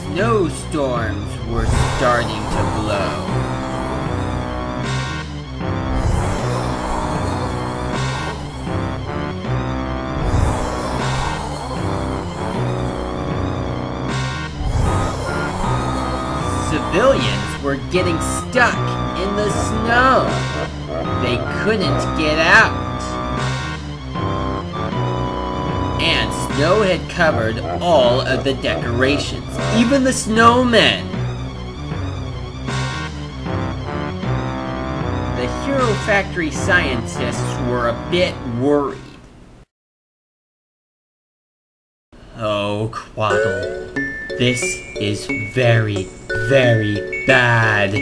Snowstorms were starting to blow. Civilians were getting stuck in the snow. They couldn't get out. And snow had covered all of the decorations, even the snowmen. The Hero Factory scientists were a bit worried. Oh, Quaddle, this is very, very bad.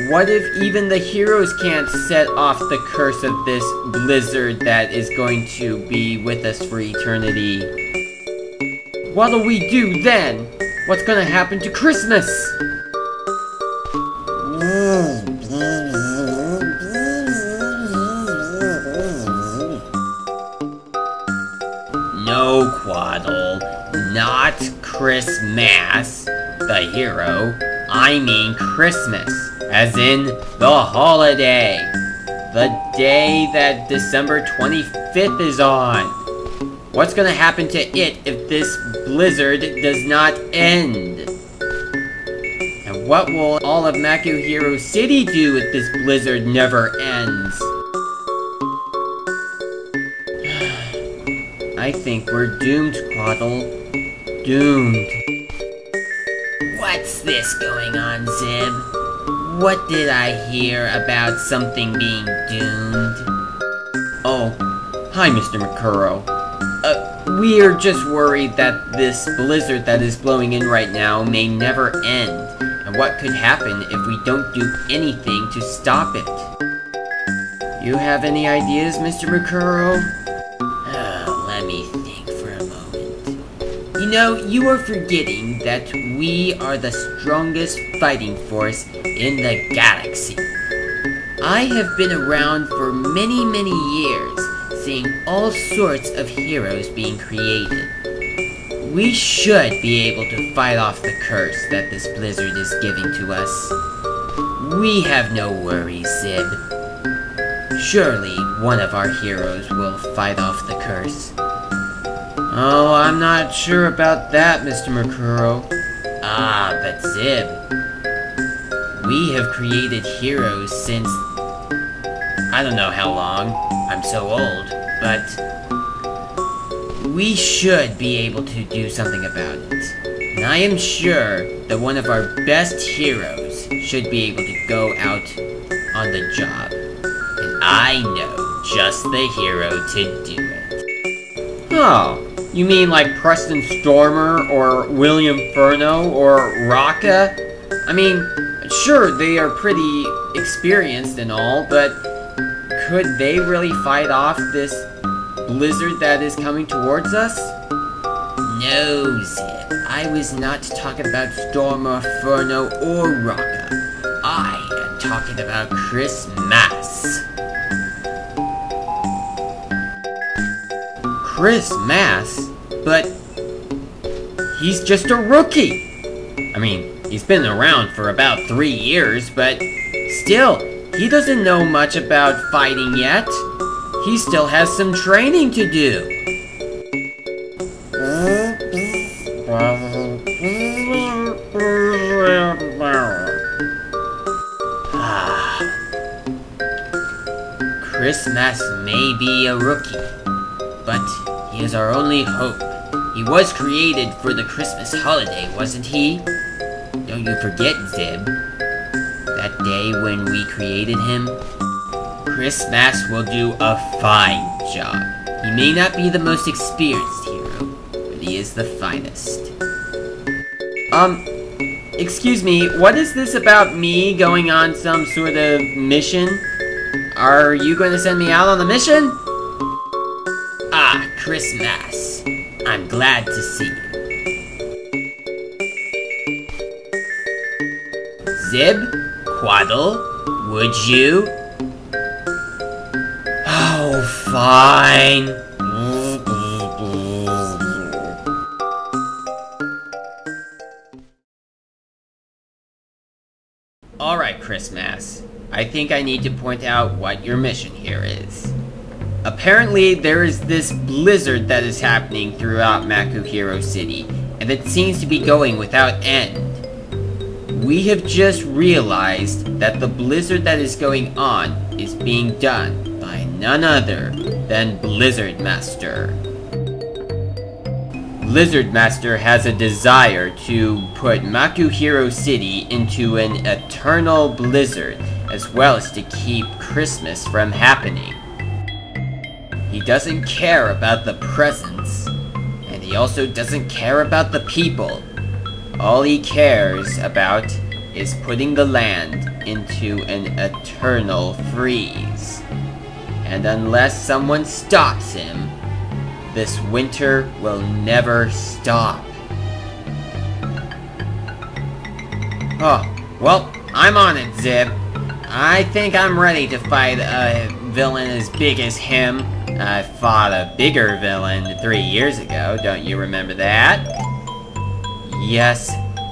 What if even the heroes can't set off the curse of this blizzard that is going to be with us for eternity? What'll we do then? What's gonna happen to Christmas? No, Quaddle, not Christmas, the hero. I mean Christmas, as in the holiday. The day that December 25th is on. What's gonna happen to it if this blizzard does not end? And what will all of Mako Hero City do if this blizzard never ends? I think we're doomed, Quaddle. Doomed. What's this going on, Zib? What did I hear about something being doomed? Oh, hi, Mr. Makuro. We're just worried that this blizzard that is blowing in right now may never end, and what could happen if we don't do anything to stop it. You have any ideas, Mr. Makuro? Let me think for a moment. You know, you are forgetting that we are the strongest fighting force in the galaxy. I have been around for many, many years, seeing all sorts of heroes being created. We should be able to fight off the curse that this blizzard is giving to us. We have no worries, Zib. Surely one of our heroes will fight off the curse. Oh, I'm not sure about that, Mr. Makuro. Ah, but Zib, we have created heroes since I don't know how long. I'm so old, but we should be able to do something about it. And I am sure that one of our best heroes should be able to go out on the job. And I know just the hero to do it. Oh, you mean like Preston Stormer, or William Furno, or Rocka? I mean, sure, they are pretty experienced and all, but could they really fight off this blizzard that is coming towards us? No, Zip. I was not talking about Stormer, Furno, or Rocka. I am talking about Christmas. Christmas? But he's just a rookie. I mean, he's been around for about 3 years, but still, he doesn't know much about fighting yet. He still has some training to do. Christmas may be a rookie, but he is our only hope. He was created for the Christmas holiday, wasn't he? Don't you forget, Zib. That day when we created him. Christmas will do a fine job. He may not be the most experienced hero, but he is the finest. Excuse me, what is this about me going on some sort of mission? Are you going to send me out on a mission? Ah, Christmas. I'm glad to see you. Zib? Quaddle? Would you? Oh, fine. Christmas. I think I need to point out what your mission here is. Apparently, there is this blizzard that is happening throughout Makuhiro City, and it seems to be going without end. We have just realized that the blizzard that is going on is being done by none other than Blizzard Master. Blizzard Master has a desire to put Makuhiro City into an eternal blizzard, as well as to keep Christmas from happening. He doesn't care about the presents, and he also doesn't care about the people. All he cares about is putting the land into an eternal freeze. And unless someone stops him, this winter will never stop. Oh, well, I'm on it, Zib. I think I'm ready to fight a villain as big as him. I fought a bigger villain 3 years ago, don't you remember that? Yes,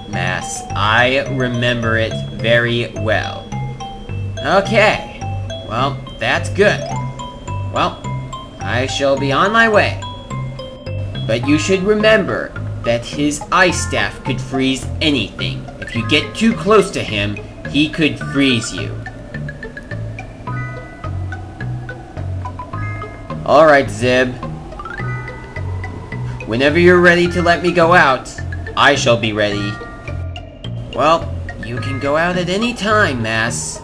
Mass, I remember it very well. Okay, well, that's good. Well, I shall be on my way. But you should remember that his ice staff could freeze anything. If you get too close to him, he could freeze you. Alright, Zib. Whenever you're ready to let me go out, I shall be ready. Well, you can go out at any time, Mass.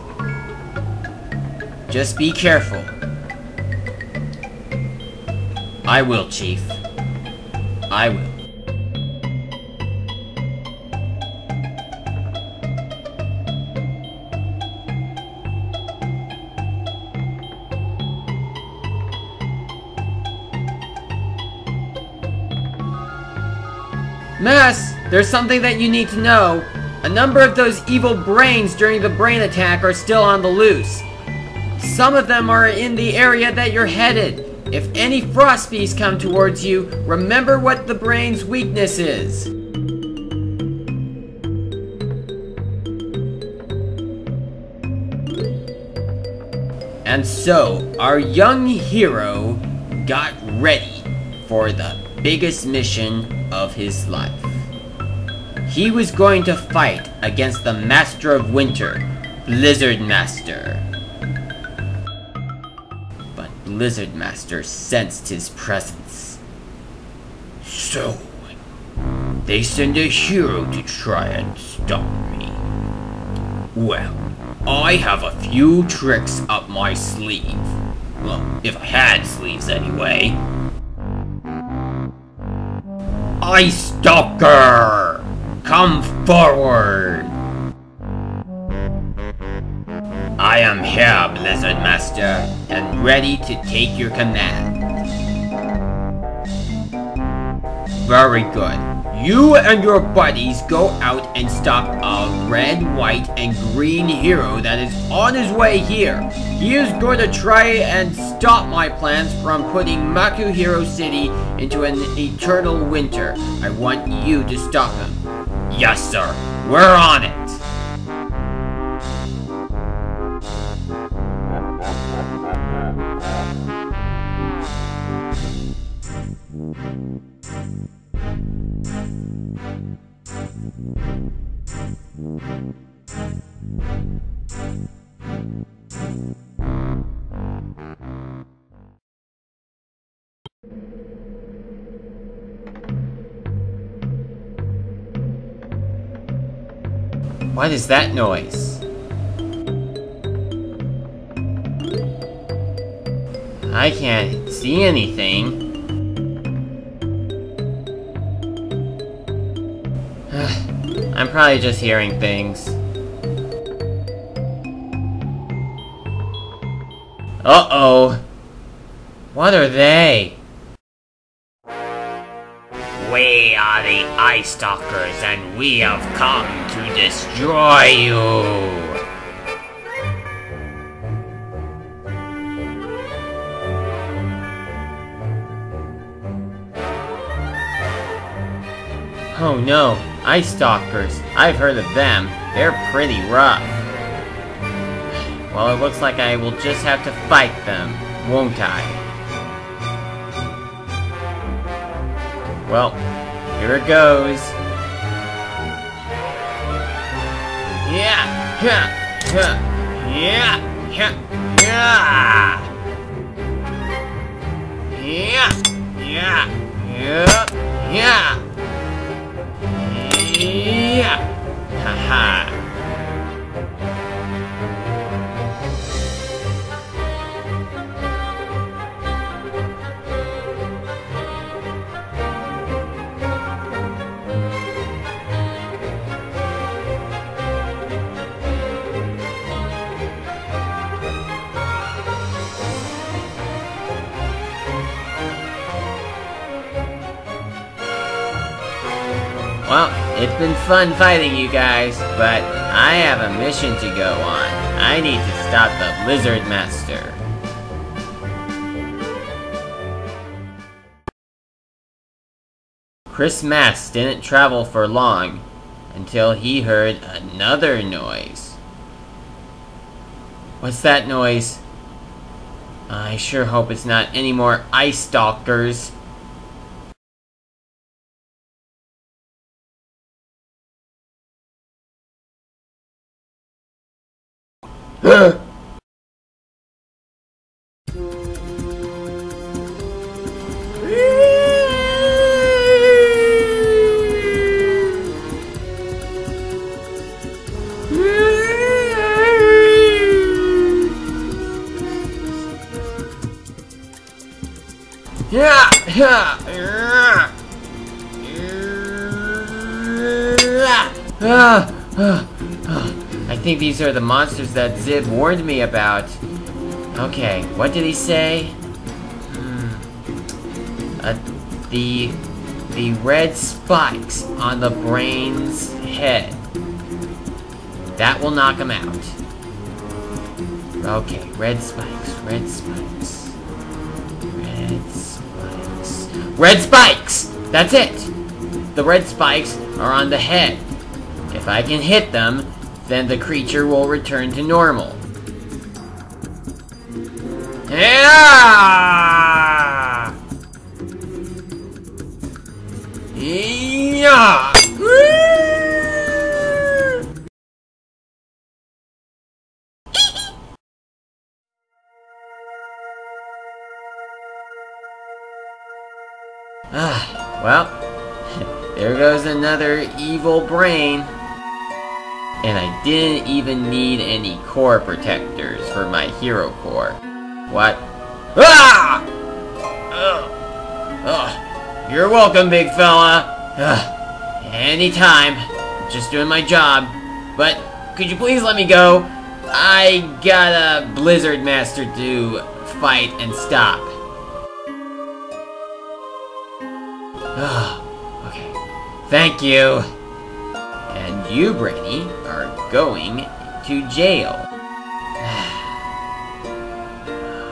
Just be careful. I will, Chief. I will. Mass, there's something that you need to know. A number of those evil brains during the brain attack are still on the loose. Some of them are in the area that you're headed. If any frost beasts come towards you, remember what the brain's weakness is. And so, our young hero got ready for the biggest mission of his life. He was going to fight against the Master of Winter, Blizzard Master. But Blizzard Master sensed his presence. So, they send a hero to try and stop me. Well, I have a few tricks up my sleeve. Well, if I had sleeves anyway. Ice Stalker! Come forward! I am here, Blizzard Master, and ready to take your command. Very good. You and your buddies go out and stop a red, white, and green hero that is on his way here. He is going to try and stop my plans from putting Makuhiro City into an eternal winter. I want you to stop him. Yes, sir. We're on it. What is that noise? I can't see anything. I'm probably just hearing things. Uh-oh. What are they? We are the Ice Stalkers, and we have come to destroy you! Oh no, Ice Stalkers. I've heard of them. They're pretty rough. Well, it looks like I will just have to fight them, won't I? Well, here it goes. Yeah! Yeah! Yeah! Yeah! Yeah! Yeah! Yeah! Yeah! Yeah! Yeah! Haha! Well, it's been fun fighting you guys, but I have a mission to go on. I need to stop the Lizard Master. Chris Mass didn't travel for long until he heard another noise. What's that noise? I sure hope it's not any more ice stalkers. I think these are the monsters that Zib warned me about. Okay, what did he say? The red spikes on the brain's head. That will knock him out. Okay, red spikes, red spikes. Red spikes. Red spikes! That's it! The red spikes are on the head. If I can hit them, then the creature will return to normal. Yeah! Yeah! Well, there goes another evil brain. And I didn't even need any core protectors for my hero core. What? Ah! You're welcome, big fella. Anytime. Just doing my job. But could you please let me go? I got a Blizzard Master to fight and stop. Okay. Thank you. And you, Brainy, are going to jail.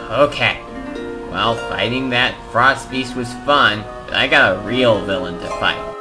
Okay. Well, fighting that frost beast was fun, but I got a real villain to fight.